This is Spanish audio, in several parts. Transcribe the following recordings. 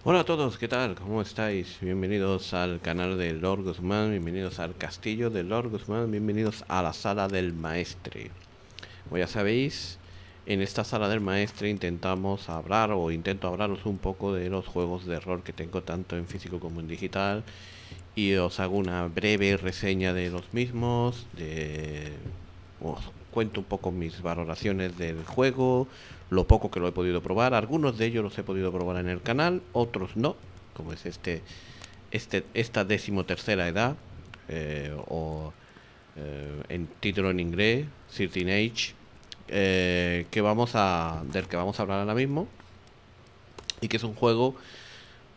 Hola a todos, ¿qué tal? ¿Cómo estáis? Bienvenidos al canal de Lord Guzmán, bienvenidos al castillo de Lord Guzmán, bienvenidos a la sala del maestre. Como ya sabéis, en esta sala del maestre intentamos hablar o intento hablaros un poco de los juegos de rol que tengo tanto en físico como en digital y os hago una breve reseña de los mismos, os cuento un poco mis valoraciones del juego, lo poco que lo he podido probar. Algunos de ellos los he podido probar en el canal, otros no, como es esta decimotercera edad, o en título en inglés, 13 Age, del que vamos a hablar ahora mismo, y que es un juego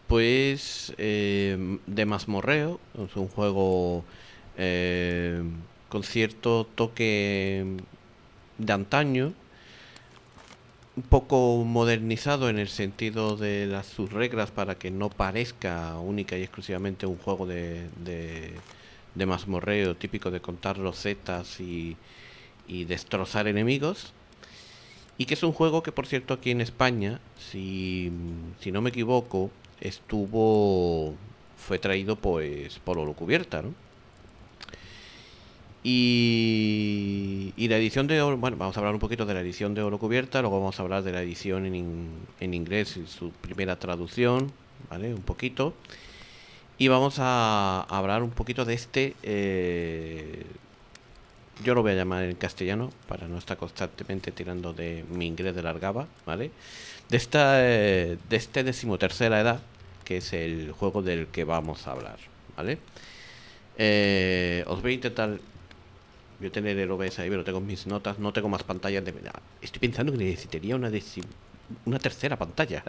pues de mazmorreo. Es un juego eh, con cierto toque de antaño, un poco modernizado en el sentido de sus reglas para que no parezca única y exclusivamente un juego de mazmorreo típico de contar los zetas y destrozar enemigos. Y que es un juego que, por cierto, aquí en España, si no me equivoco, fue traído pues por Holocubierta, ¿no? Y la edición de oro, bueno, vamos a hablar un poquito de la edición de oro cubierta, luego vamos a hablar de la edición en inglés y su primera traducción, ¿vale? Un poquito. Y vamos a hablar un poquito de yo lo voy a llamar en castellano para no estar constantemente tirando de mi inglés de largaba, ¿vale? De este decimotercera edad, que es el juego del que vamos a hablar, ¿vale? Os voy a intentar yo tener el OBS ahí, pero tengo mis notas, no tengo más pantallas de... Estoy pensando que necesitaría una tercera pantalla.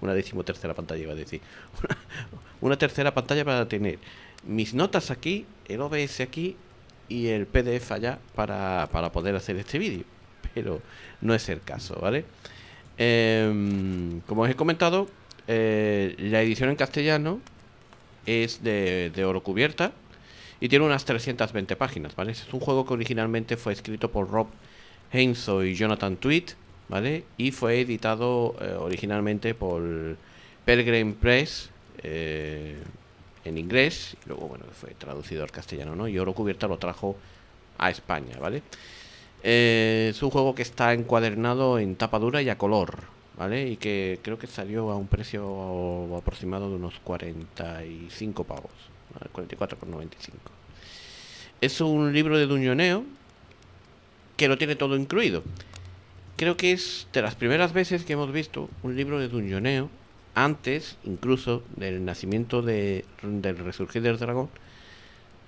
Una decimotercera pantalla iba a decir. Una tercera pantalla para tener mis notas aquí, el OBS aquí y el PDF allá para poder hacer este vídeo. Pero no es el caso, ¿vale? Como os he comentado, la edición en castellano es de oro cubierta y tiene unas 320 páginas, ¿vale? Es un juego que originalmente fue escrito por Rob Hainsey y Jonathan Tweet, ¿vale? Y fue editado originalmente por Pelgrane Press en inglés, y luego, bueno, fue traducido al castellano, ¿no? Y Oro Cubierta lo trajo a España, ¿vale? Es un juego que está encuadernado en tapa dura y a color, ¿vale? Y que creo que salió a un precio aproximado de unos 45 pavos, ¿vale? 44,95. Es un libro de Duñoneo que lo tiene todo incluido. Creo que es de las primeras veces que hemos visto un libro de Duñoneo, antes incluso del nacimiento del resurgir del dragón,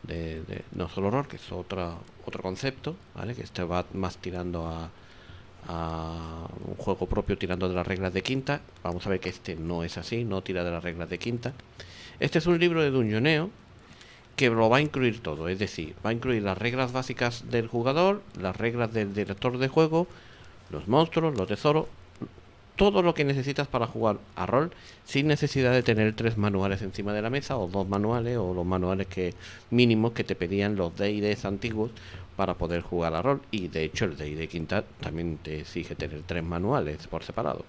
de No Solo Horror, que es otro concepto, ¿vale? Que este va más tirando a un juego propio, tirando de las reglas de quinta. Vamos a ver que este no es así, no tira de las reglas de quinta. Este es un libro de Duñoneo que lo va a incluir todo, es decir, va a incluir las reglas básicas del jugador, las reglas del director de juego, los monstruos, los tesoros, todo lo que necesitas para jugar a rol sin necesidad de tener tres manuales encima de la mesa o dos manuales o los manuales que mínimos que te pedían los D&Ds antiguos para poder jugar a rol. Y de hecho el D&D quinta también te exige tener tres manuales por separado.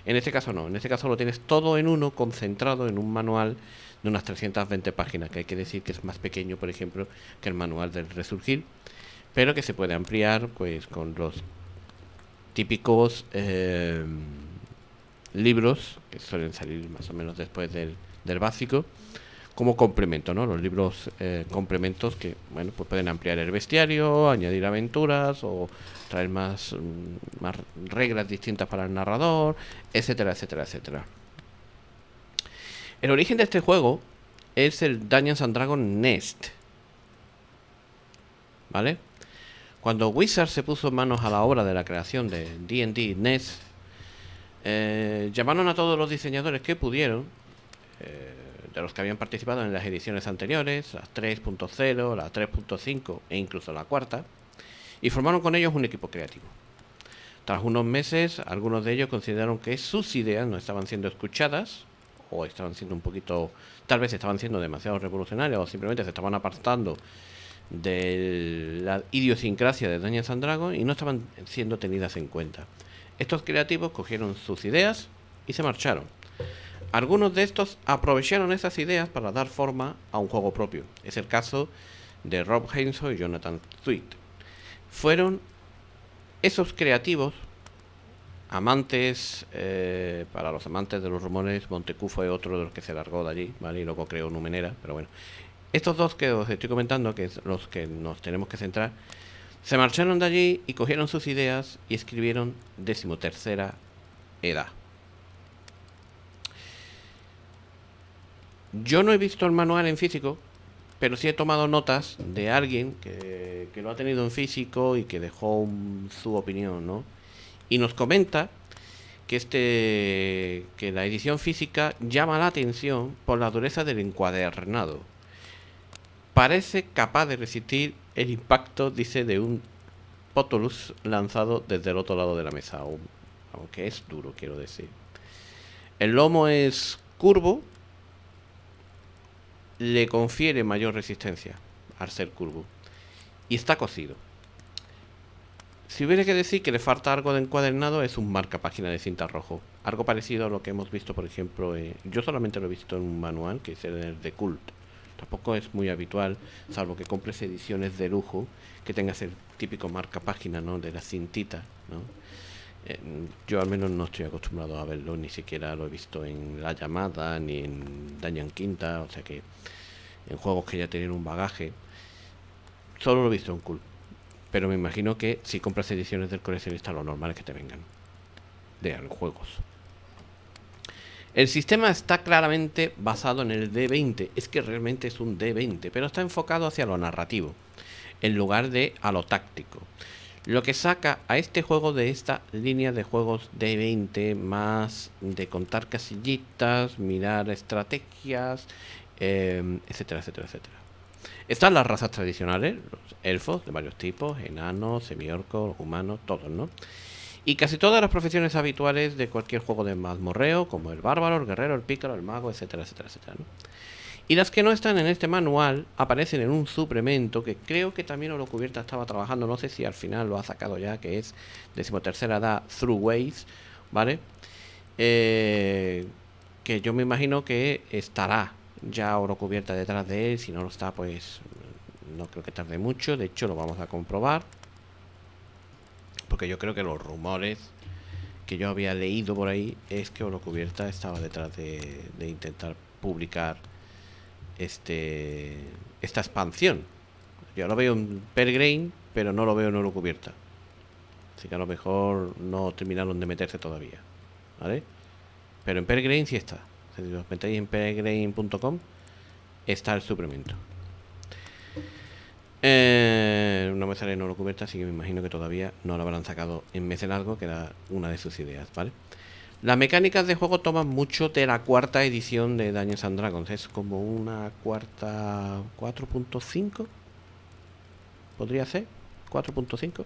En este caso no, en este caso lo tienes todo en uno, concentrado en un manual de unas 320 páginas, que hay que decir que es más pequeño, por ejemplo, que el manual del Resurgir, pero que se puede ampliar pues con los típicos libros que suelen salir más o menos después del básico como complemento, ¿no? Los libros complementos que, bueno, pues pueden ampliar el bestiario, añadir aventuras o traer más reglas distintas para el narrador, etcétera, etcétera, etcétera. El origen de este juego es el Dungeons and Dragons Nest, ¿vale? Cuando Wizard se puso manos a la obra de la creación de D&D Nest, llamaron a todos los diseñadores que pudieron, de los que habían participado en las ediciones anteriores, las 3.0, la 3.5 e incluso la cuarta, y formaron con ellos un equipo creativo. Tras unos meses, algunos de ellos consideraron que sus ideas no estaban siendo escuchadas, o estaban siendo un poquito, tal vez estaban siendo demasiado revolucionarias, o simplemente se estaban apartando de la idiosincrasia de Dungeons and Dragons y no estaban siendo tenidas en cuenta. Estos creativos cogieron sus ideas y se marcharon. Algunos de estos aprovecharon esas ideas para dar forma a un juego propio. Es el caso de Rob Hainsworth y Jonathan Sweet. Fueron esos creativos amantes, para los amantes de los rumores, Montecu fue otro de los que se largó de allí, ¿vale? Y luego creó Numenera, pero bueno. Estos dos que os estoy comentando, que es los que nos tenemos que centrar, se marcharon de allí y cogieron sus ideas y escribieron 13ª Edad. Yo no he visto el manual en físico, pero sí he tomado notas de alguien que lo ha tenido en físico y que dejó su opinión, ¿no? Y nos comenta que la edición física llama la atención por la dureza del encuadernado. Parece capaz de resistir el impacto, dice, de un Potolus lanzado desde el otro lado de la mesa, aunque es duro, quiero decir. El lomo es curvo, le confiere mayor resistencia al ser curvo, y está cosido. Si hubiera que decir que le falta algo de encuadernado, es un marcapágina de cinta rojo. Algo parecido a lo que hemos visto, por ejemplo, yo solamente lo he visto en un manual, que es el de Cult. Tampoco es muy habitual, salvo que compres ediciones de lujo, que tengas el típico marcapágina, ¿no? De la cintita, ¿no? Yo al menos no estoy acostumbrado a verlo, ni siquiera lo he visto en La Llamada, ni en Dañan Quinta, o sea que en juegos que ya tienen un bagaje. Solo lo he visto en Cult. Pero me imagino que si compras ediciones del coleccionista, lo normal es que te vengan de juegos. El sistema está claramente basado en el D20. Es que realmente es un D20, pero está enfocado hacia lo narrativo, en lugar de a lo táctico. Lo que saca a este juego de esta línea de juegos D20, más de contar casillitas, mirar estrategias, etcétera, etcétera, etcétera. Están las razas tradicionales, los elfos de varios tipos, enanos, semiorcos, humanos, todos, ¿no? Y casi todas las profesiones habituales de cualquier juego de mazmorreo, como el bárbaro, el guerrero, el pícaro, el mago, etcétera, etcétera, etcétera, ¿no? Y las que no están en este manual aparecen en un suplemento que creo que también Holocubierta estaba trabajando, no sé si al final lo ha sacado ya, que es 13ª Edad Through Ways, ¿vale? Que yo me imagino que estará ya Holocubierta detrás de él. Si no lo está, pues no creo que tarde mucho. De hecho, lo vamos a comprobar, porque yo creo que los rumores que yo había leído por ahí es que Holocubierta estaba detrás de intentar publicar esta expansión. Yo lo veo en Pelgrane, pero no lo veo en Holocubierta. Así que a lo mejor no terminaron de meterse todavía, ¿vale? Pero en Pelgrane sí está. Si os metéis en pelgrane.com está el suplemento. No me sale en Holocubierta, así que me imagino que todavía no lo habrán sacado en Mecenazgo, que era una de sus ideas, ¿vale? Las mecánicas de juego toman mucho de la cuarta edición de Dungeons and Dragons. Es como una cuarta 4.5. Podría ser 4.5.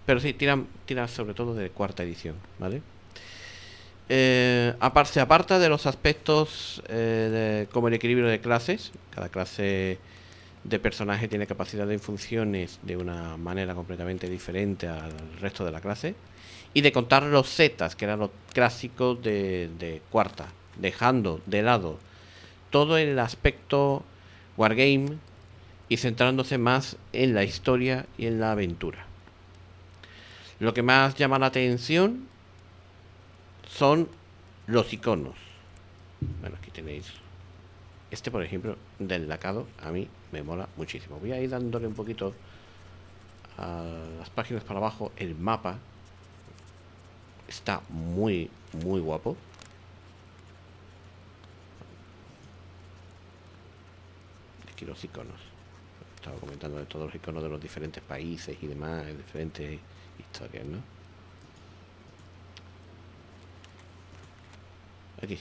Pero sí, tira sobre todo de cuarta edición, ¿vale? Se aparta de los aspectos como el equilibrio de clases. Cada clase de personaje tiene capacidades y funciones de una manera completamente diferente al resto de la clase. Y de contar los zetas, que eran los clásicos de cuarta, dejando de lado todo el aspecto wargame y centrándose más en la historia y en la aventura. Lo que más llama la atención son los iconos. Bueno, aquí tenéis este, por ejemplo, del lacado. A mí me mola muchísimo. Voy a ir dándole un poquito a las páginas para abajo. El mapa está muy, muy guapo. Aquí los iconos. Estaba comentando de todos los iconos de los diferentes países y demás, de diferentes historias, ¿no? Aquí,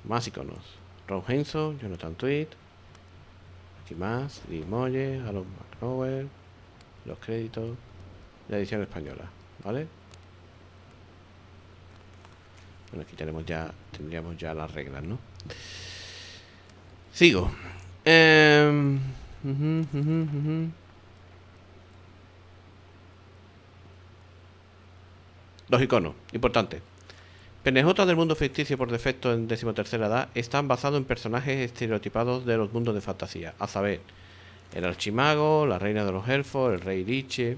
más iconos. Ron Hensel, Jonathan Tweet. Aquí más, Lee Molle, Alan McNowell, los créditos, la edición española, ¿vale? Bueno, aquí tendríamos ya las reglas, ¿no? Sigo. Los iconos, importante. PNJ del mundo ficticio por defecto en 13ª edad están basados en personajes estereotipados de los mundos de fantasía, a saber, el archimago, la reina de los elfos, el rey Liche,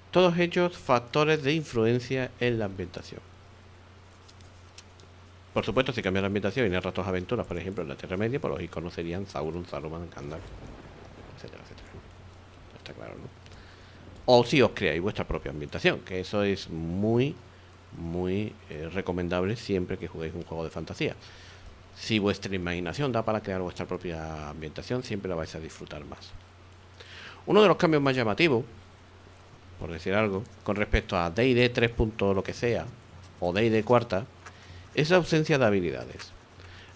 todos ellos factores de influencia en la ambientación. Por supuesto, si cambia la ambientación y narra tus aventuras, por ejemplo, en la Tierra Media, pues los iconos serían Sauron, Saruman, Gandalf, etcétera, etcétera. Está claro, ¿no? O si os creáis vuestra propia ambientación, que eso es muy recomendable siempre que juguéis un juego de fantasía. Si vuestra imaginación da para crear vuestra propia ambientación, siempre la vais a disfrutar más. Uno de los cambios más llamativos, por decir algo, con respecto a D&D 3. Lo que sea, o D&D cuarta, es la ausencia de habilidades,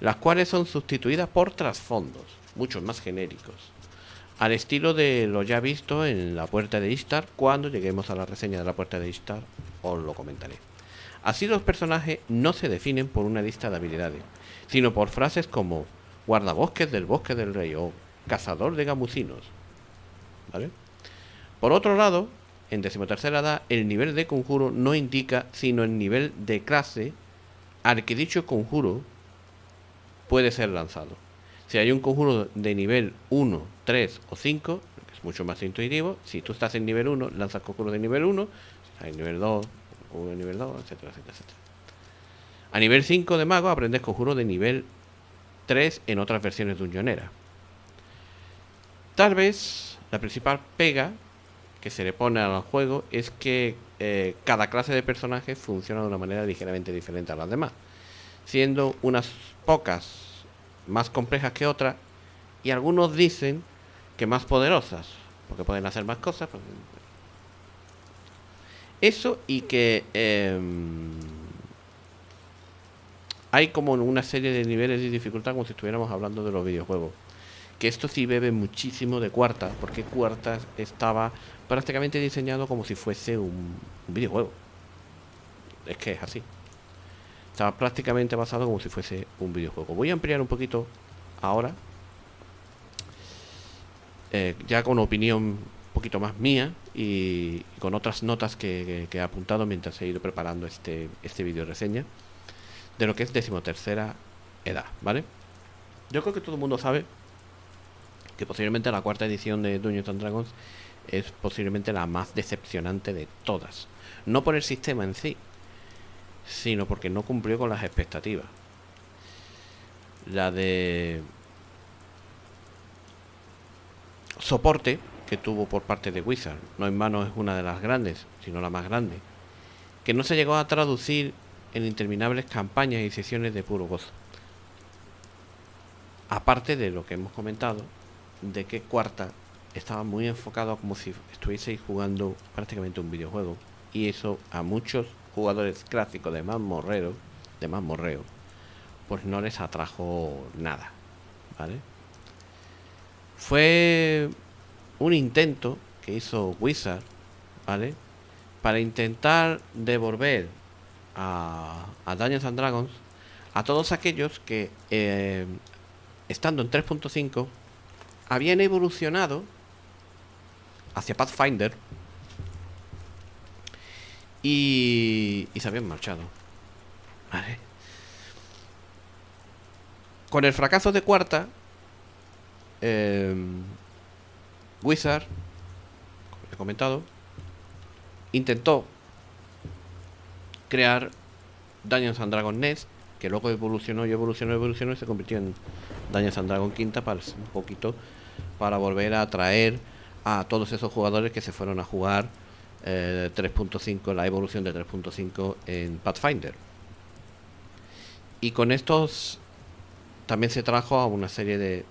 las cuales son sustituidas por trasfondos, muchos más genéricos, al estilo de lo ya visto en la Puerta de Ishtar. Cuando lleguemos a la reseña de la Puerta de Ishtar, os lo comentaré. Así los personajes no se definen por una lista de habilidades, sino por frases como guardabosques del bosque del rey o cazador de gamucinos, ¿vale? Por otro lado, en 13ª edad, el nivel de conjuro no indica sino el nivel de clase al que dicho conjuro puede ser lanzado. Si hay un conjuro de nivel 1, 3 o 5, que es mucho más intuitivo, si tú estás en nivel 1, lanzas conjuro de nivel 1, si estás en nivel 2, conjuro de nivel 2, etcétera, etcétera, etcétera. A nivel 5 de mago aprendes conjuro de nivel 3 en otras versiones de Dungeonera. Tal vez la principal pega que se le pone al juego es que cada clase de personaje funciona de una manera ligeramente diferente a las demás, siendo unas pocas más complejas que otras, y algunos dicen que más poderosas, porque pueden hacer más cosas. Eso, y que hay como una serie de niveles de dificultad, como si estuviéramos hablando de los videojuegos. Que esto sí bebe muchísimo de cuarta, porque cuarta estaba prácticamente diseñado como si fuese un videojuego. Es que es así. Estaba prácticamente basado como si fuese un videojuego. Voy a ampliar un poquito ahora, ya con opinión un poquito más mía y con otras notas que he apuntado mientras he ido preparando este vídeo reseña de lo que es 13ª edad, ¿vale? Yo creo que todo el mundo sabe que posiblemente la cuarta edición de Dungeons and Dragons es posiblemente la más decepcionante de todas. No por el sistema en sí, sino porque no cumplió con las expectativas. La de soporte que tuvo por parte de Wizard, no en vano es una de las grandes, sino la más grande, que no se llegó a traducir en interminables campañas y sesiones de puro gozo. Aparte de lo que hemos comentado, de que cuarta estaba muy enfocado como si estuvieseis jugando prácticamente un videojuego, y eso a muchos jugadores clásicos de mazmorreo, pues no les atrajo nada, ¿vale? Fue un intento que hizo Wizard, ¿vale?, para intentar devolver a Dungeons and Dragons a todos aquellos que estando en 3.5 habían evolucionado hacia Pathfinder y se habían marchado, ¿vale? Con el fracaso de cuarta, Wizard, como he comentado, intentó crear Dungeons and Dragons Next, que luego evolucionó y se convirtió en Dungeons and Dragons quinta, para un poquito para volver a atraer a todos esos jugadores que se fueron a jugar 3.5, la evolución de 3.5 en Pathfinder. Y con estos también se trajo a una serie de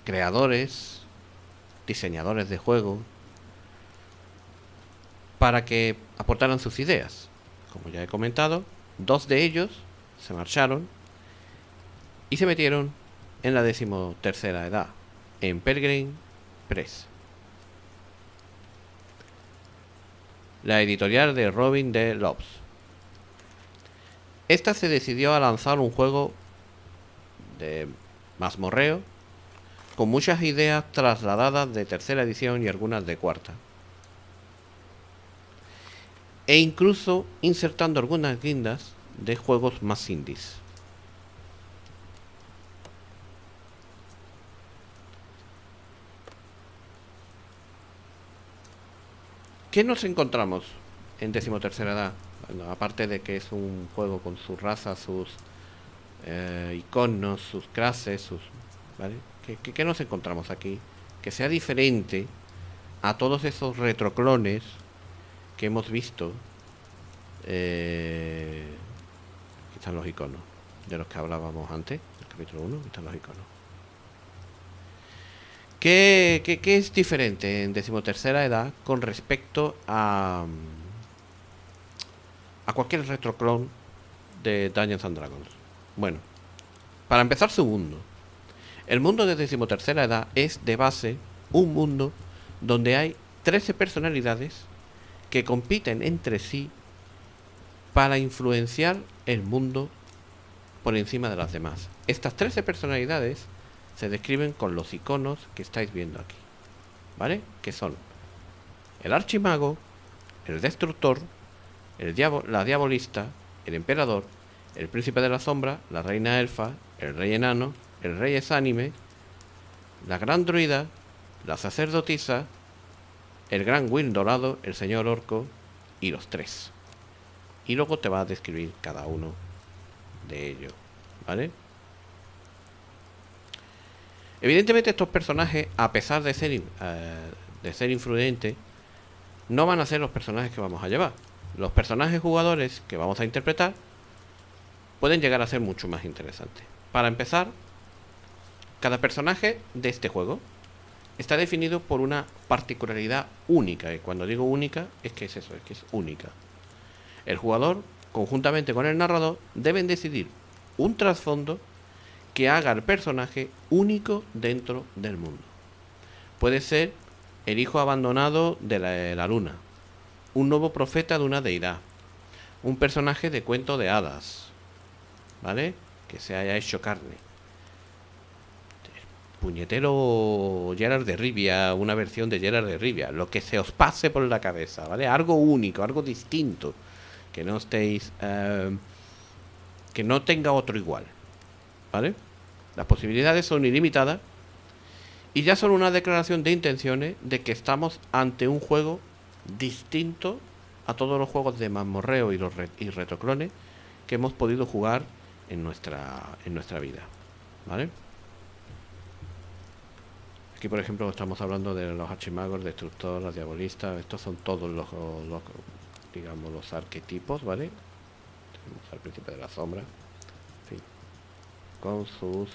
creadores, diseñadores de juego, para que aportaran sus ideas. Como ya he comentado, 2 de ellos se marcharon y se metieron en la 13ª edad, en Pelgrane Press, la editorial de Robin D. Lobbs. Esta se decidió a lanzar un juego de mazmorreo con muchas ideas trasladadas de tercera edición y algunas de cuarta. e incluso insertando algunas guindas de juegos más indies. ¿Qué nos encontramos en decimotercera edad? Bueno, aparte de que es un juego con sus razas, sus iconos, sus clases, ¿vale? ¿Qué nos encontramos aquí? Que sea diferente a todos esos retroclones que hemos visto. Aquí están los iconos de los que hablábamos antes, el capítulo 1, aquí están los iconos. ¿Qué es diferente en decimotercera edad con respecto a cualquier retroclon de Dungeons and Dragons? Bueno, para empezar, su mundo. El mundo de decimotercera edad es de base un mundo donde hay 13 personalidades que compiten entre sí para influenciar el mundo por encima de las demás. Estas 13 personalidades se describen con los iconos que estáis viendo aquí, ¿vale? Que son el archimago, el destructor, la diabolista, el emperador, el príncipe de la sombra, la reina elfa, el rey enano, el rey exánime, la gran druida, la sacerdotisa, el gran Will dorado, el señor orco y los 3. Y luego te va a describir cada uno de ellos, ¿vale? Evidentemente estos personajes, a pesar de ser influyentes, no van a ser los personajes que vamos a llevar. Los personajes jugadores que vamos a interpretar pueden llegar a ser mucho más interesantes. Para empezar, cada personaje de este juego está definido por una particularidad única. Y cuando digo única, es que es eso, es que es única. El jugador, conjuntamente con el narrador, deben decidir un trasfondo que haga al personaje único dentro del mundo. Puede ser el hijo abandonado de la luna, un nuevo profeta de una deidad, un personaje de cuento de hadas, ¿vale? Que se haya hecho carne. Puñetero Gerard de Rivia, una versión de Gerard de Rivia, lo que se os pase por la cabeza, ¿vale? Algo único, algo distinto, que no estéis, que no tenga otro igual, ¿vale? Las posibilidades son ilimitadas y ya son una declaración de intenciones de que estamos ante un juego distinto a todos los juegos de mazmorreo y retroclones que hemos podido jugar en nuestra vida, ¿vale? Aquí, por ejemplo, estamos hablando de los archimagos, el destructor, la diabolista. Estos son todos digamos, los arquetipos, ¿vale? Tenemos al príncipe de la sombra, en fin, con sus...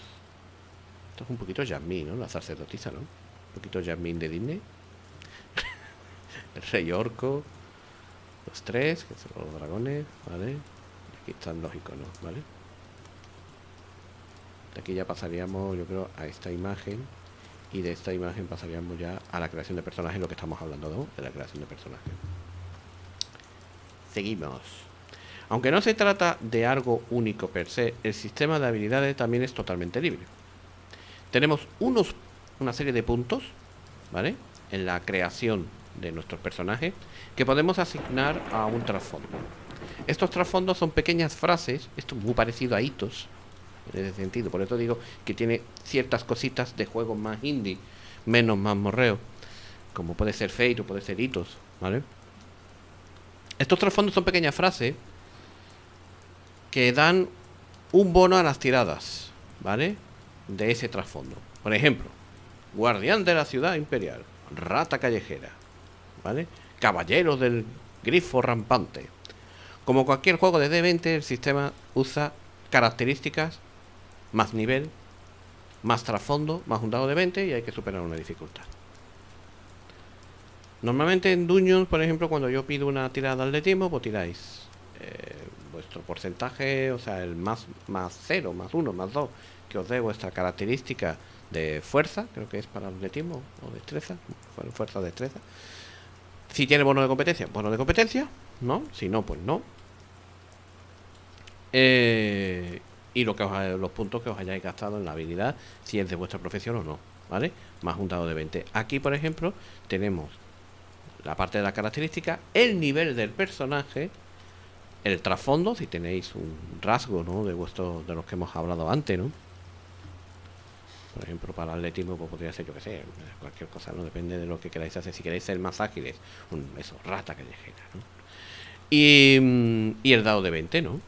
Esto es un poquito Jasmine, ¿no? La sacerdotisa, ¿no? Un poquito Jasmine de Disney. El rey orco, los 3, que son los dragones, ¿vale? Y aquí están los iconos, ¿vale? De aquí ya pasaríamos, yo creo, a esta imagen. Y de esta imagen pasaríamos ya a la creación de personajes, lo que estamos hablando, ¿no? De la creación de personajes. Seguimos. Aunque no se trata de algo único per se, el sistema de habilidades también es totalmente libre. Tenemos una serie de puntos, ¿vale? En la creación de nuestros personajes que podemos asignar a un trasfondo. Estos trasfondos son pequeñas frases, esto es muy parecido a hitos, en ese sentido, por eso digo que tiene ciertas cositas de juegos más indie, menos mazmorreo, como puede ser Fate o puede ser hitos, ¿vale? Estos trasfondos son pequeñas frases que dan un bono a las tiradas, ¿vale? De ese trasfondo. Por ejemplo, guardián de la ciudad imperial, rata callejera, ¿vale? Caballero del grifo rampante. Como cualquier juego de D20, el sistema usa características más nivel, más trasfondo, más un dado de 20 y hay que superar una dificultad. Normalmente en Dungeons, por ejemplo, cuando yo pido una tirada de atletismo, pues tiráis vuestro porcentaje, o sea, el más 0, más 1, más 2, que os dé vuestra característica de fuerza, creo que es para atletismo, o destreza, fuerza o destreza. Si tiene bono de competencia, ¿no? Si no, pues no. Y los puntos que os hayáis gastado en la habilidad, si es de vuestra profesión o no, ¿vale? Más un dado de 20. Aquí, por ejemplo, tenemos la parte de la característica, el nivel del personaje, el trasfondo, si tenéis un rasgo, ¿no? De los que hemos hablado antes, ¿no? Por ejemplo, para el atletismo pues podría ser, yo que sé, cualquier cosa, ¿no? Depende de lo que queráis hacer. Si queréis ser más ágiles, rata callejera, ¿no? Y el dado de 20, ¿no?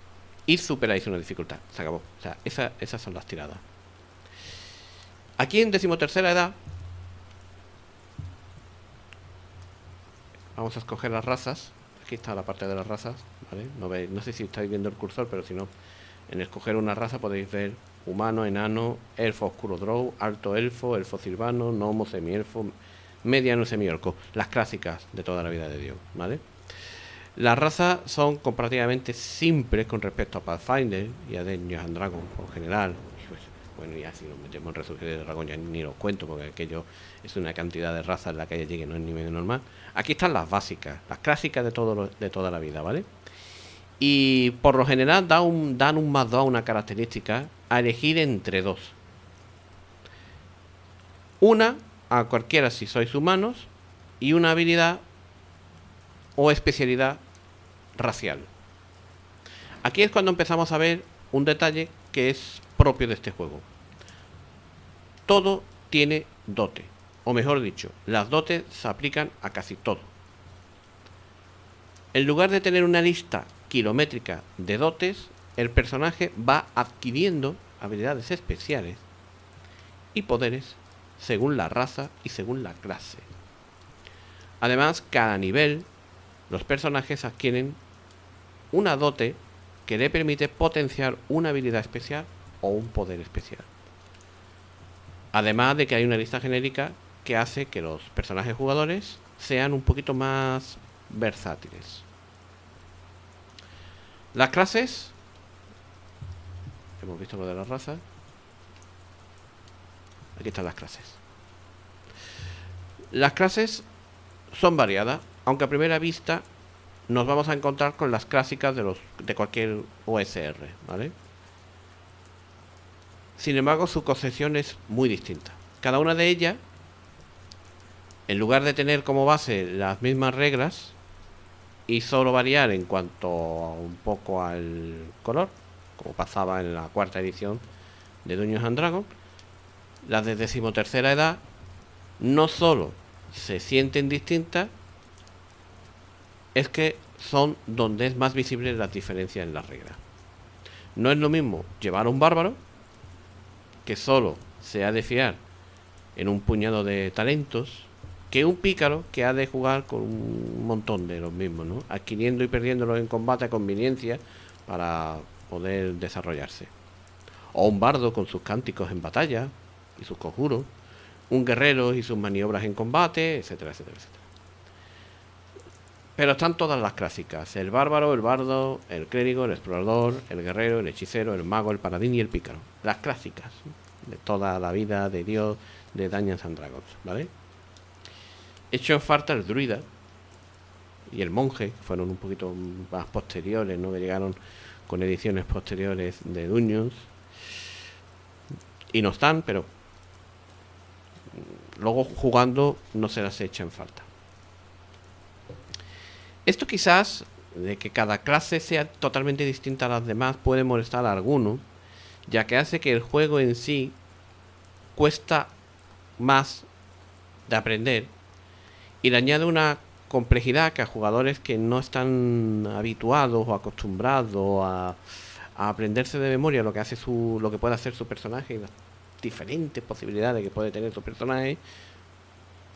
Y superáis una dificultad. Se acabó. O sea, esas son las tiradas. Aquí en 13ª edad vamos a escoger las razas. Aquí está la parte de las razas, ¿vale? No sé si estáis viendo el cursor, pero si no, en escoger una raza podéis ver humano, enano, elfo oscuro drow, alto elfo, elfo silvano, gnomo, semielfo, mediano, semiorco. Las clásicas de toda la vida de Dios, ¿vale? Las razas son comparativamente simples con respecto a Pathfinder y a Dungeons and Dragons en general. Bueno, ya si nos metemos en Resurgir de Dragón ya ni los cuento, porque aquello es una cantidad de razas en la que hay allí que no es ni medio normal. Aquí están las básicas, las clásicas de toda la vida, ¿vale? Y por lo general dan un +2 a una característica a elegir entre dos. Una a cualquiera si sois humanos y una habilidad o especialidad racial. Aquí es cuando empezamos a ver un detalle que es propio de este juego. Todo tiene dote, o mejor dicho, las dotes se aplican a casi todo. En lugar de tener una lista kilométrica de dotes, el personaje va adquiriendo habilidades especiales y poderes según la raza y según la clase. Además, cada nivel, los personajes adquieren una dote que le permite potenciar una habilidad especial o un poder especial. Además de que hay una lista genérica que hace que los personajes jugadores sean un poquito más versátiles. Las clases, hemos visto lo de las razas. Aquí están las clases. Las clases son variadas, aunque a primera vista nos vamos a encontrar con las clásicas de cualquier OSR, ¿vale? Sin embargo, su concepción es muy distinta. Cada una de ellas, en lugar de tener como base las mismas reglas y solo variar en cuanto un poco al color, como pasaba en la 4ª edición de Dungeons and Dragons, las de 13ª edad no solo se sienten distintas, es que son donde es más visible las diferencias en las reglas. No es lo mismo llevar a un bárbaro que solo se ha de fiar en un puñado de talentos que un pícaro que ha de jugar con un montón de los mismos, ¿no? Adquiriendo y perdiéndolos en combate a conveniencia para poder desarrollarse. O un bardo con sus cánticos en batalla y sus conjuros, un guerrero y sus maniobras en combate, etcétera, etcétera, etcétera. Pero están todas las clásicas: el bárbaro, el bardo, el clérigo, el explorador, el guerrero, el hechicero, el mago, el paladín y el pícaro. Las clásicas de toda la vida de Dios de Dungeons and Dragons, ¿vale? Hecho en falta el druida y el monje, que fueron un poquito más posteriores, ¿no? Que llegaron con ediciones posteriores de Dungeons. Y no están, pero luego jugando no se las echa en falta. Esto quizás, de que cada clase sea totalmente distinta a las demás, puede molestar a algunos, ya que hace que el juego en sí cuesta más de aprender y le añade una complejidad que a jugadores que no están habituados o acostumbrados a aprenderse de memoria lo que puede hacer su personaje y las diferentes posibilidades que puede tener su personaje.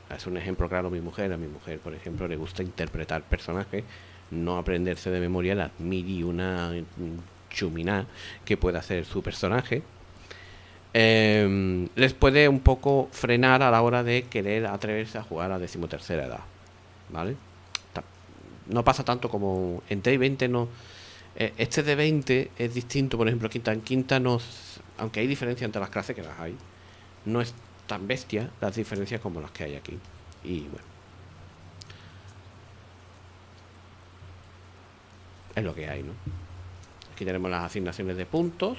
Es un ejemplo claro: a mi mujer, por ejemplo, le gusta interpretar personajes, no aprenderse de memoria las mil y una chuminá que puede hacer su personaje. Les puede un poco frenar a la hora de querer atreverse a jugar a 13ª edad, ¿vale? No pasa tanto como en D20, no. Este de 20 es distinto, por ejemplo, quinta en quinta, aunque hay diferencias entre las clases, que las hay, no es tan bestia las diferencias como las que hay aquí. Y bueno, es lo que hay, ¿no? Aquí tenemos las asignaciones de puntos,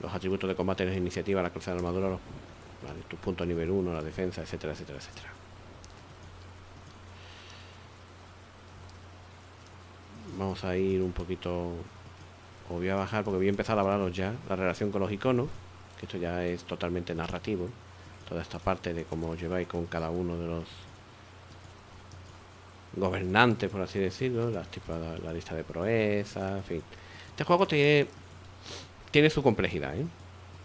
los atributos de combate, la iniciativa, la clase de armadura, ¿vale? Tus puntos nivel 1, la defensa, etcétera, etcétera, etcétera. Vamos a ir un poquito. Os voy a bajar porque voy a empezar a hablaros ya la relación con los iconos, que esto ya es totalmente narrativo. Toda esta parte de cómo os lleváis con cada uno de los gobernantes, por así decirlo, la lista de proezas, en fin. Este juego tiene su complejidad, ¿eh?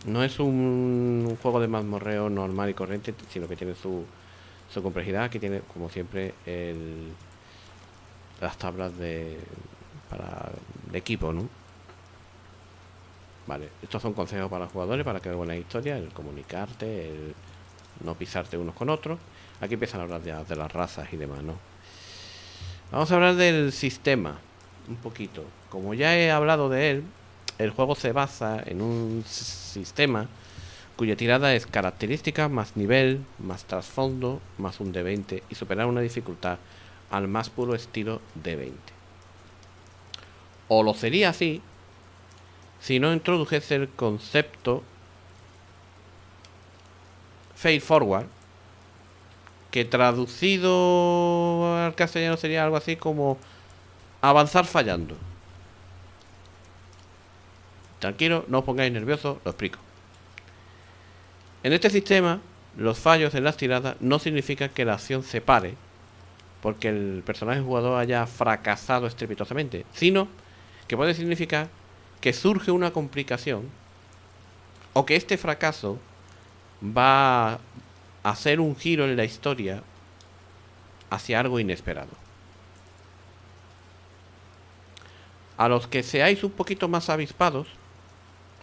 No es un juego de mazmorreo normal y corriente, sino que tiene su complejidad. Aquí tiene, como siempre, las tablas de equipo, ¿no? Vale, estos son consejos para los jugadores para crear buenas historias, el comunicarte, el no pisarte unos con otros. Aquí empiezan a hablar ya de las razas y demás, ¿no? Vamos a hablar del sistema un poquito. Como ya he hablado de él, el juego se basa en un sistema cuya tirada es características más nivel, más trasfondo, más un D20 y superar una dificultad al más puro estilo D20. O lo sería así si no introdujese el concepto Fail Forward, que traducido al castellano sería algo así como avanzar fallando. Tranquilo, no os pongáis nerviosos, lo explico. En este sistema, los fallos en las tiradas no significan que la acción se pare porque el personaje jugador haya fracasado estrepitosamente, sino que puede significar que surge una complicación o que este fracaso va a hacer un giro en la historia hacia algo inesperado. A los que seáis un poquito más avispados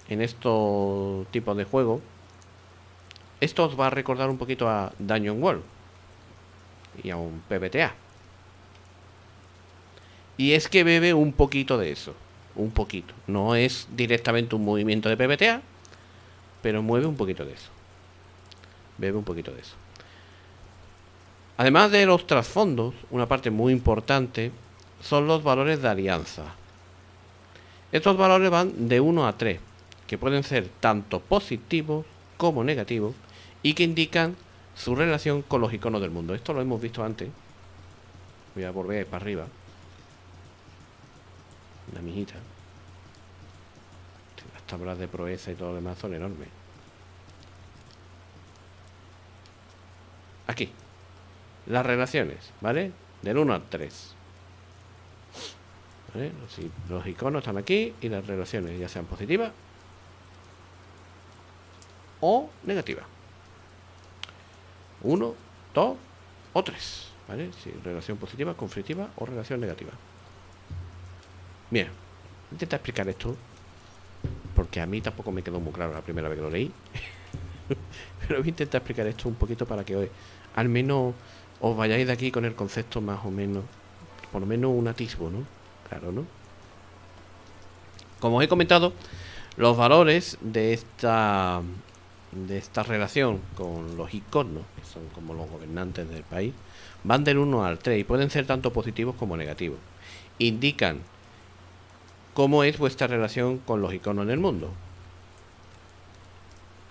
en estos tipos de juego, esto os va a recordar un poquito a Dungeon World y a un PBTA. Y es que bebe un poquito de eso. Un poquito. No es directamente un movimiento de PBTA, pero mueve un poquito de eso. Bebe un poquito de eso. Además de los trasfondos, una parte muy importante son los valores de alianza. Estos valores van de 1 a 3, que pueden ser tanto positivos como negativos y que indican su relación con los iconos del mundo. Esto lo hemos visto antes. Voy a volver para arriba. La mijita. Las tablas de proeza y todo lo demás son enormes. Aquí. Las relaciones, ¿vale? Del 1 al 3. ¿Vale? Los iconos están aquí y las relaciones ya sean positivas o negativas. 1, 2 o 3, ¿vale? Si relación positiva, conflictiva o relación negativa. Bien, intenta explicar esto porque a mí tampoco me quedó muy claro la primera vez que lo leí. Pero voy a intentar explicar esto un poquito para que hoy, al menos os vayáis de aquí con el concepto más o menos, por lo menos un atisbo, ¿no? Claro, ¿no? Como os he comentado, los valores de esta relación con los iconos, que son como los gobernantes del país, van del 1 al 3 y pueden ser tanto positivos como negativos. Indican cómo es vuestra relación con los iconos en el mundo.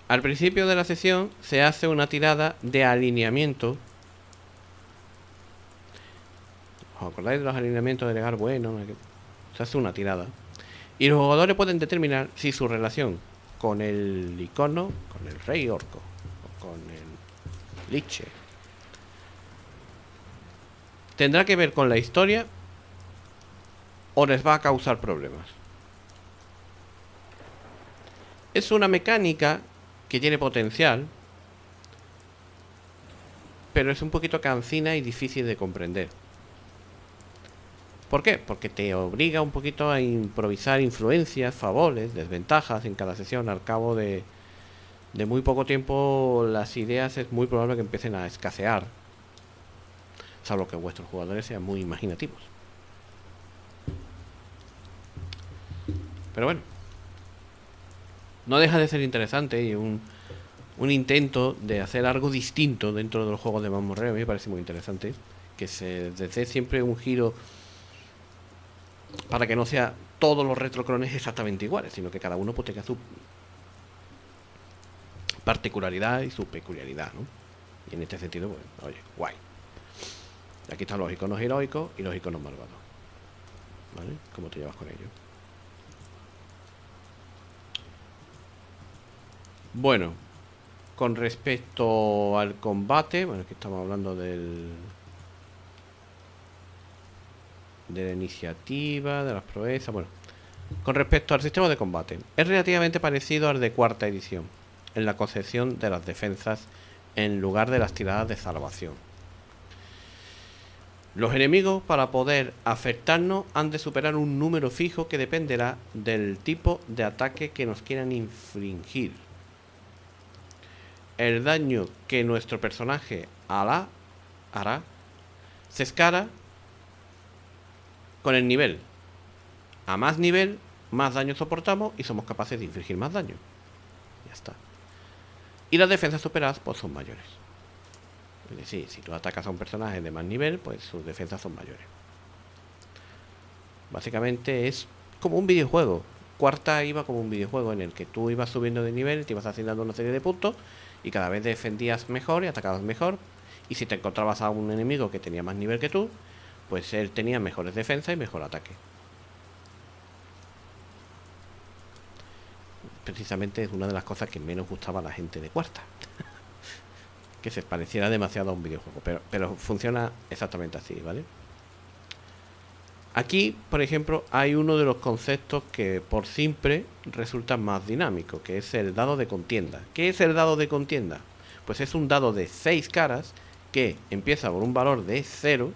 Al principio de la sesión se hace una tirada de alineamiento. ¿Os acordáis de los alineamientos de legal? Bueno, se hace una tirada. Y los jugadores pueden determinar si su relación con el icono, con el rey orco, o con el liche, tendrá que ver con la historia o les va a causar problemas. Es una mecánica que tiene potencial, pero es un poquito cansina y difícil de comprender. ¿Por qué? Porque te obliga un poquito a improvisar influencias, favores, desventajas en cada sesión. Al cabo de muy poco tiempo las ideas es muy probable que empiecen a escasear, salvo que vuestros jugadores sean muy imaginativos. Pero bueno, no deja de ser interesante y un intento de hacer algo distinto dentro de los juegos de mazmorreo. A mí me parece muy interesante que se dé siempre un giro para que no sea todos los retroclones exactamente iguales, sino que cada uno pues tenga su particularidad y su peculiaridad, ¿no? Y en este sentido, pues, oye, guay. Aquí están los iconos heroicos y los iconos malvados. ¿vale? Cómo te llevas con ello. Bueno, con respecto al combate, bueno, aquí estamos hablando de la iniciativa, de las proezas, bueno. Con respecto al sistema de combate, es relativamente parecido al de cuarta edición, en la concepción de las defensas en lugar de las tiradas de salvación. Los enemigos, para poder afectarnos, han de superar un número fijo que dependerá del tipo de ataque que nos quieran infligir. El daño que nuestro personaje hará se escala con el nivel. A más nivel, más daño soportamos y somos capaces de infligir más daño. Ya está. Y las defensas superadas pues son mayores. Es decir, si tú atacas a un personaje de más nivel, pues sus defensas son mayores. Básicamente es como un videojuego. Cuarta iba como un videojuego en el que tú ibas subiendo de nivel, te ibas asignando una serie de puntos y cada vez defendías mejor y atacabas mejor. Y si te encontrabas a un enemigo que tenía más nivel que tú, pues él tenía mejores defensas y mejor ataque. Precisamente es una de las cosas que menos gustaba a la gente de cuarta. Que se pareciera demasiado a un videojuego, pero funciona exactamente así, ¿vale? Aquí, por ejemplo, hay uno de los conceptos que por siempre resulta más dinámico, que es el dado de contienda. ¿Qué es el dado de contienda? Pues es un dado de 6 caras que empieza por un valor de 0,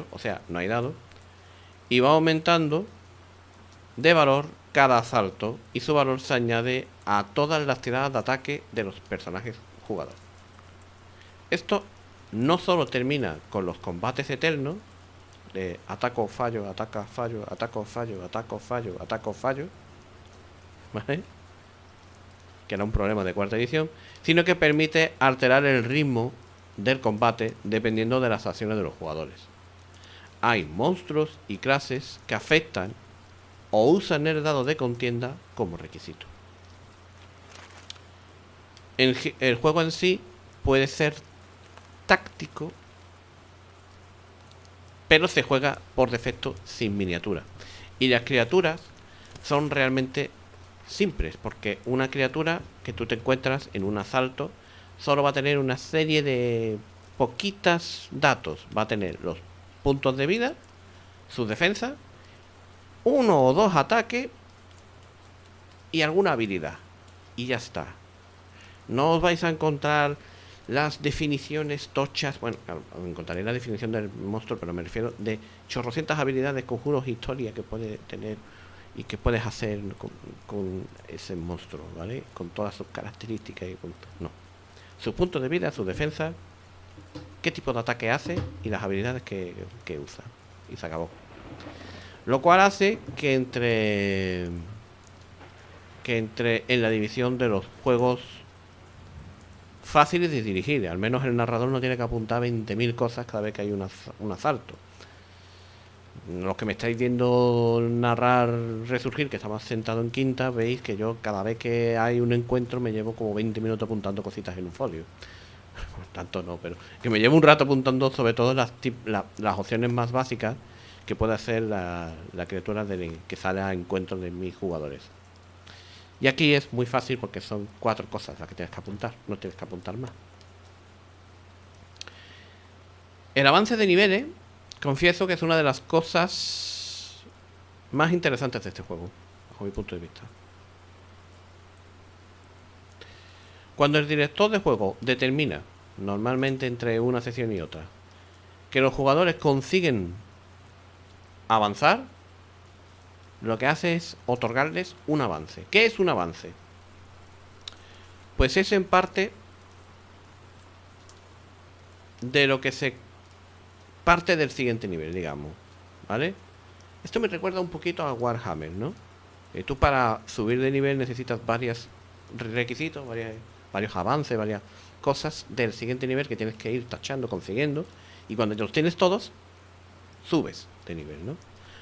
o sea, no hay dado, y va aumentando de valor cada asalto y su valor se añade a todas las tiradas de ataque de los personajes jugadores. Esto no solo termina con los combates eternos de ataco, fallo, ataca, fallo, ataco, fallo, ataco, fallo, ataco, fallo, ¿vale? Que era un problema de cuarta edición, sino que permite alterar el ritmo del combate dependiendo de las acciones de los jugadores. Hay monstruos y clases que afectan o usan el dado de contienda como requisito. El juego en sí puede ser táctico, pero se juega por defecto sin miniatura. Y las criaturas son realmente simples, porque una criatura que tú te encuentras en un asalto solo va a tener una serie de poquitas datos. Va a tener los puntos de vida, su defensa, uno o dos ataques y alguna habilidad. Y ya está. No os vais a encontrar las definiciones tochas. Bueno, claro, encontraré la definición del monstruo, pero me refiero de chorrocientas habilidades, conjuros, historia que puede tener y que puedes hacer con ese monstruo, ¿vale? Con todas sus características y con... No. Sus puntos de vida, su defensa, qué tipo de ataque hace y las habilidades que usa. Y se acabó. Lo cual hace que entre en la división de los juegos fáciles de dirigir. Al menos el narrador no tiene que apuntar 20.000 cosas cada vez que hay un asalto. Los que me estáis viendo narrar Resurgir, que estamos sentados en quinta, veis que yo cada vez que hay un encuentro me llevo como 20 minutos apuntando cositas en un folio. Tanto no, pero que me llevo un rato apuntando sobre todo las opciones más básicas que puede hacer la criatura que sale a encuentro de mis jugadores. Y aquí es muy fácil porque son 4 cosas las que tienes que apuntar, no tienes que apuntar más. El avance de niveles, confieso que es una de las cosas más interesantes de este juego, bajo mi punto de vista. Cuando el director de juego determina, normalmente entre una sesión y otra, que los jugadores consiguen avanzar, lo que hace es otorgarles un avance. ¿Qué es un avance? Pues es en parte de lo que se parte del siguiente nivel, digamos, ¿vale? Esto me recuerda un poquito a Warhammer, ¿no? Tú para subir de nivel necesitas varios requisitos, varios avances, varias cosas del siguiente nivel que tienes que ir tachando, consiguiendo, y cuando los tienes todos, subes de nivel, ¿no?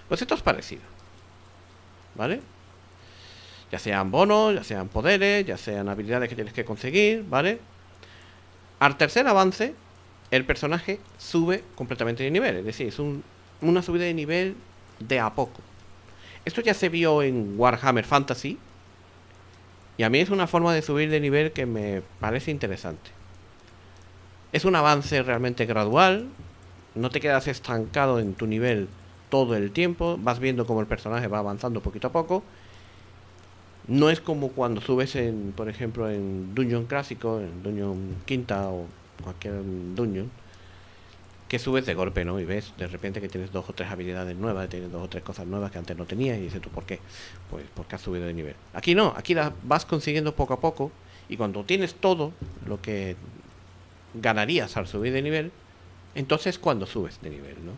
Pues esto es parecido, ¿vale? Ya sean bonos, ya sean poderes, ya sean habilidades que tienes que conseguir, ¿vale? Al tercer avance, el personaje sube completamente de nivel. Es decir, es una subida de nivel de a poco. Esto ya se vio en Warhammer Fantasy. Y a mí es una forma de subir de nivel que me parece interesante. Es un avance realmente gradual. No te quedas estancado en tu nivel todo el tiempo. Vas viendo cómo el personaje va avanzando poquito a poco. No es como cuando subes en, por ejemplo, en Dungeon clásico, en Dungeon quinta o cualquier Dungeon, que subes de golpe, ¿no? Y ves de repente que tienes dos o tres habilidades nuevas, tienes dos o tres cosas nuevas que antes no tenías y dices tú, ¿por qué? Pues porque has subido de nivel. Aquí no, aquí las vas consiguiendo poco a poco y cuando tienes todo lo que ganarías al subir de nivel, entonces cuando subes de nivel, ¿no?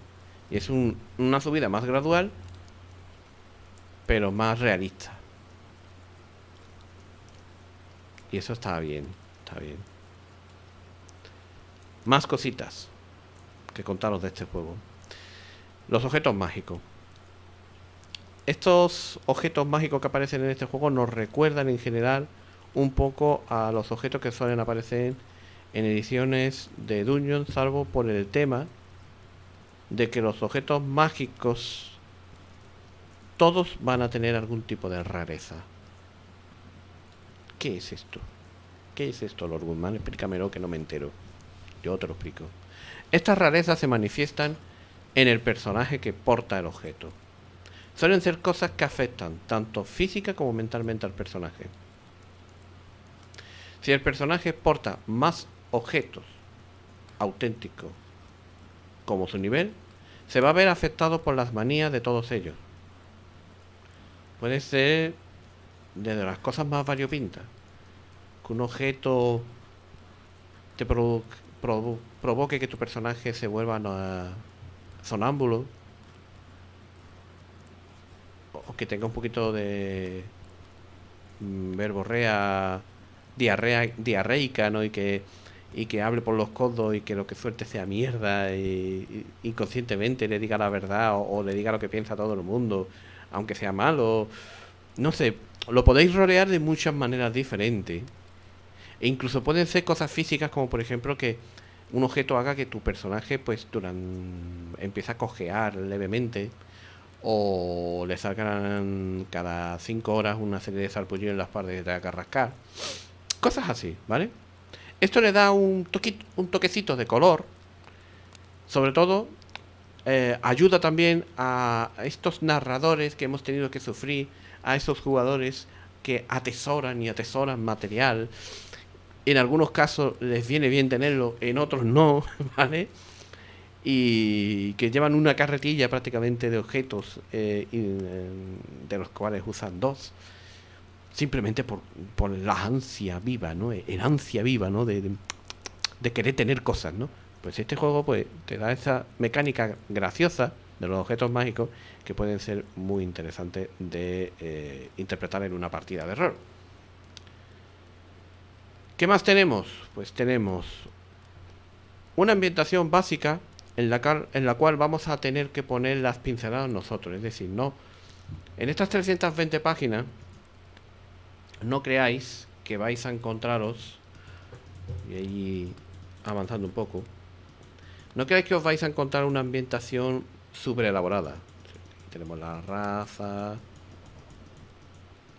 Y es una subida más gradual, pero más realista. Y eso está bien, está bien. Más cositas que contaros de este juego. Los objetos mágicos. Estos objetos mágicos que aparecen en este juego nos recuerdan en general un poco a los objetos que suelen aparecer en ediciones de Dungeon, salvo por el tema de que los objetos mágicos todos van a tener algún tipo de rareza. ¿Qué es esto? ¿Qué es esto, Lord Goodman? Explícamelo que no me entero. Yo te lo explico. Estas rarezas se manifiestan en el personaje que porta el objeto. Suelen ser cosas que afectan tanto física como mentalmente al personaje. Si el personaje porta más objetos auténticos como su nivel, se va a ver afectado por las manías de todos ellos. Puede ser desde las cosas más variopintas, que un objeto te provoque que tu personaje se vuelva sonámbulo, o que tenga un poquito de verborrea, diarreica, ¿no? Y que hable por los codos y que lo que suelte sea mierda y inconscientemente le diga la verdad o le diga lo que piensa todo el mundo, aunque sea malo. No sé, lo podéis rodear de muchas maneras diferentes. E incluso pueden ser cosas físicas como por ejemplo que un objeto haga que tu personaje pues empiece a cojear levemente o le salgan cada 5 horas una serie de sarpullidos en las partes que te haga rascar. Cosas así, ¿vale? Esto le da un toquecito de color. Sobre todo, ayuda también a estos narradores que hemos tenido que sufrir, a esos jugadores que atesoran y atesoran material. En algunos casos les viene bien tenerlo, en otros no, ¿vale? Y que llevan una carretilla prácticamente de objetos, de los cuales usan dos, simplemente por la ansia viva, ¿no? El ansia viva, ¿no? De querer tener cosas, ¿no? Pues este juego pues te da esa mecánica graciosa de los objetos mágicos que pueden ser muy interesantes de interpretar en una partida de rol. ¿Qué más tenemos? Pues tenemos una ambientación básica en la cual vamos a tener que poner las pinceladas nosotros. Es decir, no. En estas 320 páginas, no creáis que vais a encontraros, y ahí avanzando un poco, no creáis que os vais a encontrar una ambientación súper elaborada. Tenemos la raza,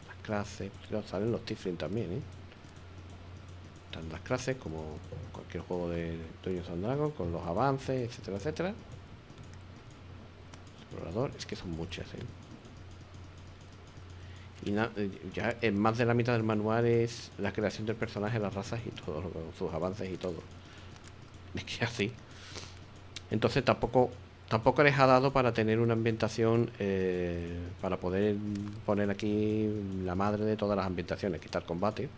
las clases, salen los Tiflin también, ¿eh? Están las clases como cualquier juego de Dungeons and Dragons, con los avances, etcétera, etcétera. Explorador, es que son muchas, ¿eh? Y ya en más de la mitad del manual es la creación del personaje, las razas y todo, sus avances y todo. Es que así. Entonces tampoco les ha dado para tener una ambientación, para poder poner aquí la madre de todas las ambientaciones, que está el combate,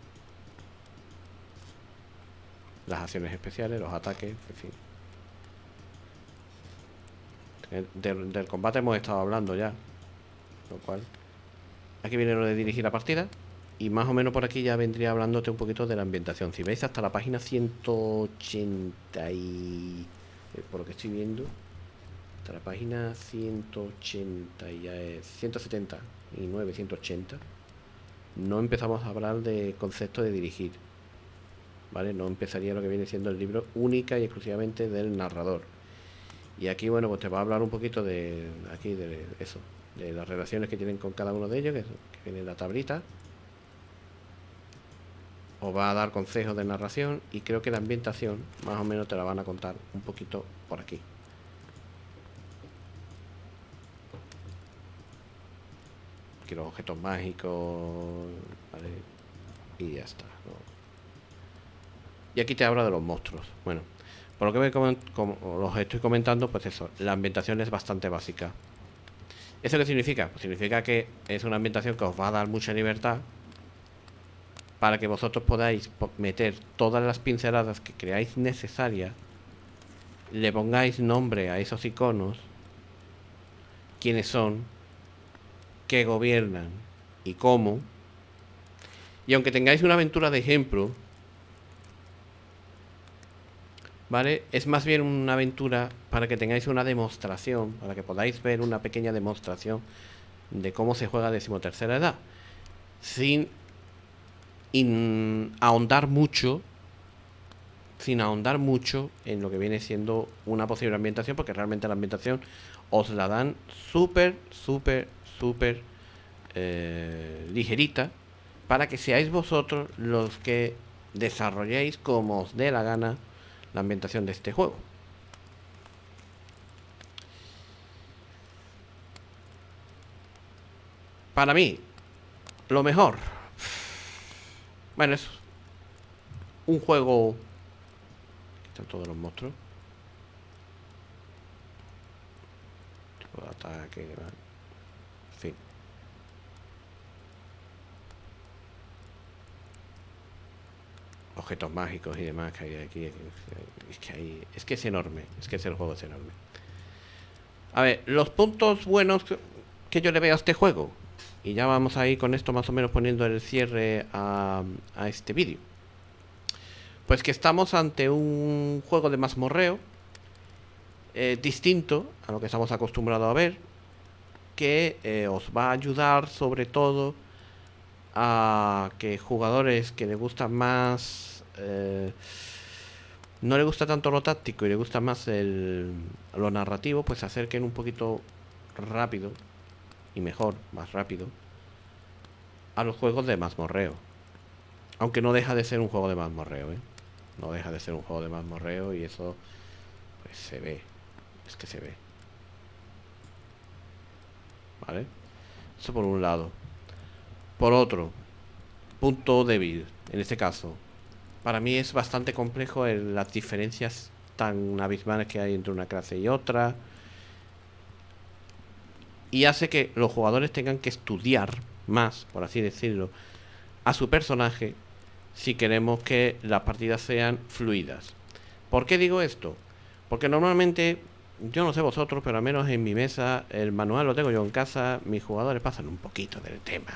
las acciones especiales, los ataques, en fin. Del combate hemos estado hablando ya, lo cual aquí viene lo de dirigir la partida. Y más o menos por aquí ya vendría hablándote un poquito de la ambientación. Si veis hasta la página 180 y... por lo que estoy viendo, hasta la página 180 y ya es 179, 180, no empezamos a hablar de concepto de dirigir. ¿vale? No empezaría lo que viene siendo el libro única y exclusivamente del narrador. Y aquí, bueno, pues te va a hablar un poquito de aquí, de eso, de las relaciones que tienen con cada uno de ellos, que viene en la tablita. Os va a dar consejos de narración y creo que la ambientación más o menos te la van a contar un poquito por aquí. Aquí los objetos mágicos, ¿vale? Y ya está, ¿no? Y aquí te habla de los monstruos. Bueno, por lo que como los estoy comentando, pues eso, la ambientación es bastante básica. ¿Eso qué significa? Pues significa que es una ambientación que os va a dar mucha libertad para que vosotros podáis meter todas las pinceladas que creáis necesarias, le pongáis nombre a esos iconos, quiénes son, qué gobiernan y cómo. Y aunque tengáis una aventura de ejemplo, ¿vale? Es más bien una aventura para que tengáis una demostración, para que podáis ver una pequeña demostración de cómo se juega a 13ª edad, sin ahondar mucho, sin ahondar mucho en lo que viene siendo una posible ambientación, porque realmente la ambientación os la dan súper, súper, súper ligerita, para que seáis vosotros los que desarrolléis como os dé la gana la ambientación de este juego. Para mí, lo mejor, bueno, es un juego. Aquí están todos los monstruos. Tipo de ataque, ¿vale? En fin. Objetos mágicos y demás que hay aquí. Es que es enorme. Es que el juego es enorme. A ver, los puntos buenos que yo le veo a este juego. Y ya vamos a ir con esto más o menos poniendo el cierre a este vídeo. Pues que estamos ante un juego de mazmorreo distinto a lo que estamos acostumbrados a ver, que os va a ayudar sobre todo a que jugadores que les gustan más no le gusta tanto lo táctico y le gusta más lo narrativo, pues se acerquen un poquito rápido y mejor, más rápido, a los juegos de mazmorreo. Aunque no deja de ser un juego de mazmorreo, ¿eh? No deja de ser un juego de mazmorreo y eso pues se ve. Es que se ve. ¿Vale? Eso por un lado. Por otro, punto débil, en este caso. Para mí es bastante complejo las diferencias tan abismales que hay entre una clase y otra. Y hace que los jugadores tengan que estudiar más, por así decirlo, a su personaje si queremos que las partidas sean fluidas. ¿Por qué digo esto? Porque normalmente, yo no sé vosotros, pero al menos en mi mesa, el manual lo tengo yo en casa, mis jugadores pasan un poquito del tema.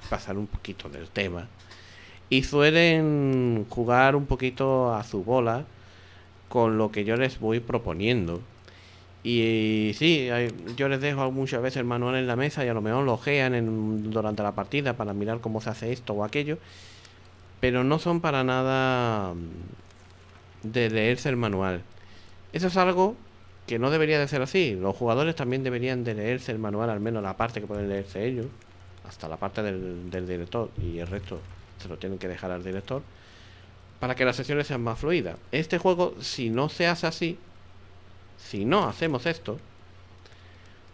Pasan un poquito del tema. Y suelen jugar un poquito a su bola con lo que yo les voy proponiendo. Y sí, yo les dejo muchas veces el manual en la mesa y a lo mejor lo ojean durante la partida para mirar cómo se hace esto o aquello. Pero no son para nada de leerse el manual. Eso es algo que no debería de ser así. Los jugadores también deberían de leerse el manual, al menos la parte que pueden leerse ellos, hasta la parte del director, y el resto se lo tienen que dejar al director, para que las sesiones sean más fluidas. Este juego, si no se hace así, si no hacemos esto,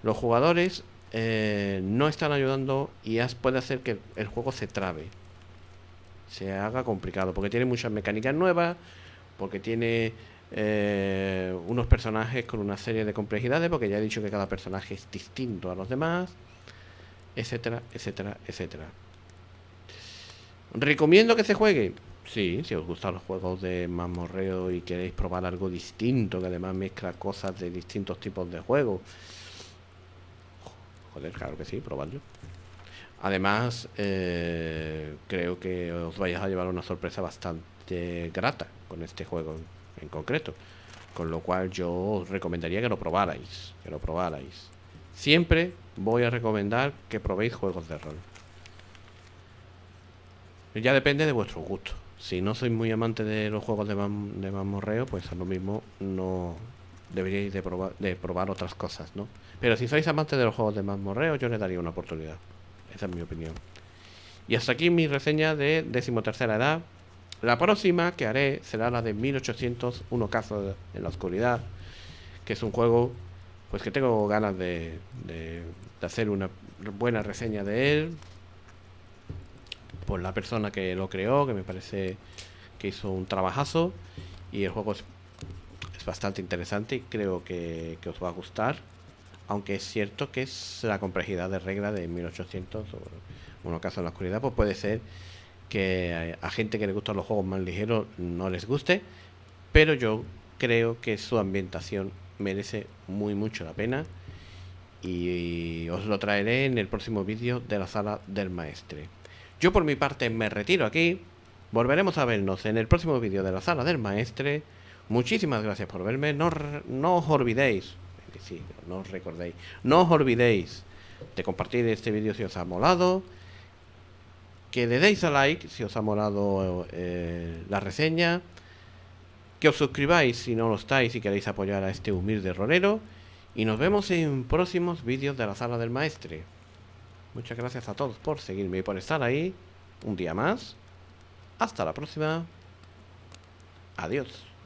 los jugadores no están ayudando y puede hacer que el juego se trabe, se haga complicado, porque tiene muchas mecánicas nuevas, porque tiene unos personajes con una serie de complejidades, porque ya he dicho que cada personaje es distinto a los demás, etcétera, etcétera, etcétera. ¿Recomiendo que se juegue? Sí, si os gustan los juegos de mazmorreo y queréis probar algo distinto, que además mezcla cosas de distintos tipos de juegos. Joder, claro que sí, probadlo. Además, creo que os vais a llevar una sorpresa bastante grata con este juego en concreto. Con lo cual yo os recomendaría que lo probarais. Que lo probarais. Siempre voy a recomendar que probéis juegos de rol. Ya depende de vuestro gusto. Si no sois muy amante de los juegos de mamorreo, pues a lo mismo no deberíais de probar otras cosas, ¿no? Pero si sois amantes de los juegos de mamorreo, yo le daría una oportunidad. Esa es mi opinión. Y hasta aquí mi reseña de 13ª edad. La próxima que haré será la de 1801 casos en la oscuridad, que es un juego pues que tengo ganas de hacer una buena reseña de él por la persona que lo creó, que me parece que hizo un trabajazo, y el juego es bastante interesante y creo que os va a gustar, aunque es cierto que es la complejidad de regla de 1800 o un caso en la oscuridad, pues puede ser que a gente que le gustan los juegos más ligeros no les guste, pero yo creo que su ambientación merece mucho la pena y os lo traeré en el próximo vídeo de la sala del maestre. Yo por mi parte me retiro aquí. Volveremos a vernos en el próximo vídeo de la sala del maestre. Muchísimas gracias por verme. No os olvidéis, sí, no os recordéis, no os olvidéis de compartir este vídeo si os ha molado, que le deis a like si os ha molado la reseña, que os suscribáis si no lo estáis y queréis apoyar a este humilde rolero, y nos vemos en próximos vídeos de la sala del maestre. Muchas gracias a todos por seguirme y por estar ahí un día más. Hasta la próxima. Adiós.